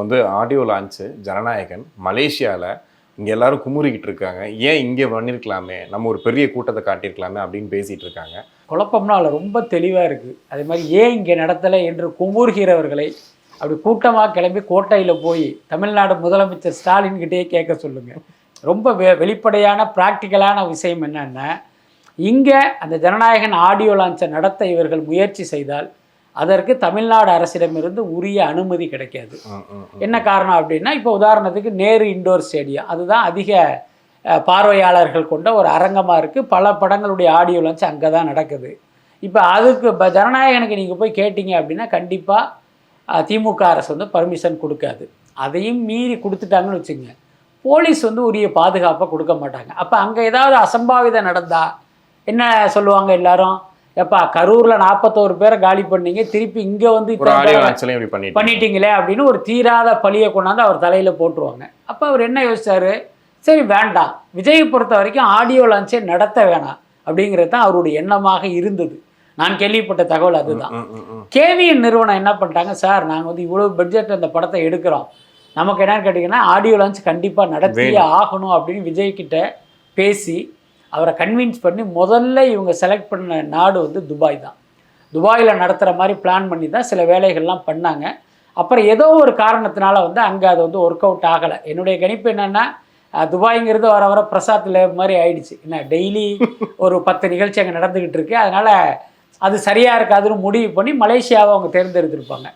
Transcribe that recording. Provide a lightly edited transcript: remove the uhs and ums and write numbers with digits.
வந்து audio launch Jananayagan மலேசியாவில் இங்கே எல்லாரும் குமுறிக்கிட்டு இருக்காங்க. ஏன் இங்கே பண்ணியிருக்கலாமே, நம்ம ஒரு பெரிய கூட்டத்தை காட்டியிருக்கலாமே அப்படின்னு பேசிகிட்டு இருக்காங்க. குழப்பம்னா அதில் ரொம்ப தெளிவாக இருக்குது. அதே மாதிரி ஏன் இங்கே நடத்தலை என்று குமுறுகிறவர்களை அப்படி கூட்டமாக கிளம்பி கோட்டையில் போய் தமிழ்நாடு முதலமைச்சர் ஸ்டாலின்கிட்டே கேட்க சொல்லுங்கள். ரொம்ப வெளிப்படையான ப்ராக்டிக்கலான விஷயம் என்னென்னா, இங்கே அந்த ஜனநாயகன் ஆடியோ லான்ச்சை நடத்த இவர்கள் முயற்சி செய்தால் அதற்கு தமிழ்நாடு அரசிடமிருந்து உரிய அனுமதி கிடைக்காது. என்ன காரணம் அப்படின்னா, இப்போ உதாரணத்துக்கு நேரு இண்டோர் ஸ்டேடியம் அதுதான் அதிக பார்வையாளர்கள் கொண்ட ஒரு அரங்கமாக இருக்குது. பல படங்களுடைய ஆடியோ லான்ச் அங்கே தான் நடக்குது. இப்போ அதுக்கு ஜனநாயகனுக்கு நீங்கள் போய் கேட்டிங்க அப்படின்னா கண்டிப்பாக திமுக அரசு வந்து பர்மிஷன் கொடுக்காது. அதையும் மீறி கொடுத்துட்டாங்கன்னு வச்சுங்க, போலீஸ் வந்து உரிய பாதுகாப்பை கொடுக்க மாட்டாங்க. அப்போ அங்கே ஏதாவது அசம்பாவிதம் நடந்தால் என்ன சொல்லுவாங்க எல்லாரும், எப்பா கரூரில் 41 பேரை காலி பண்ணீங்க, திருப்பி இங்கே வந்து பண்ணிட்டீங்களே அப்படின்னு ஒரு தீராத பழியை கொண்டாந்து அவர் தலையில் போட்டுருவாங்க. அப்போ அவர் என்ன யோசிச்சார், சரி வேண்டாம், விஜயை பொறுத்த வரைக்கும் ஆடியோ லான்ச்சே நடத்த வேணாம் அப்படிங்கிறது தான் அவருடைய எண்ணமாக இருந்தது. நான் கேள்விப்பட்ட தகவல் அதுதான். கேவிஎன் நிறுவனம் என்ன பண்ணிட்டாங்க, சார் நாங்கள் வந்து இவ்வளோ பட்ஜெட் அந்த படத்தை எடுக்கிறோம், நமக்கு என்னன்னு கேட்டிங்கன்னா ஆடியோ லான்ச் கண்டிப்பாக நடத்தியே ஆகணும் அப்படின்னு விஜய்கிட்ட பேசி அவரை கன்வின்ஸ் பண்ணி முதல்ல இவங்க செலக்ட் பண்ண நாடு வந்து துபாய் தான். துபாயில் நடத்துகிற மாதிரி பிளான் பண்ணி தான் சில வேலைகள்லாம் பண்ணாங்க. அப்புறம் ஏதோ ஒரு காரணத்தினால வந்து அங்கே அது வந்து ஒர்க் அவுட் ஆகலை. என்னுடைய கணிப்பு என்னென்னா, துபாய்ங்கிறது வர வர பிரசாத் லேப் மாதிரி ஆயிடுச்சு. என்ன டெய்லி ஒரு 10 நிகழ்ச்சி அங்கே நடந்துக்கிட்டு இருக்கு. அதனால் அது சரியாக இருக்காதுன்னு முடிவு பண்ணி மலேசியாவை அவங்க தேர்ந்தெடுத்திருப்பாங்க.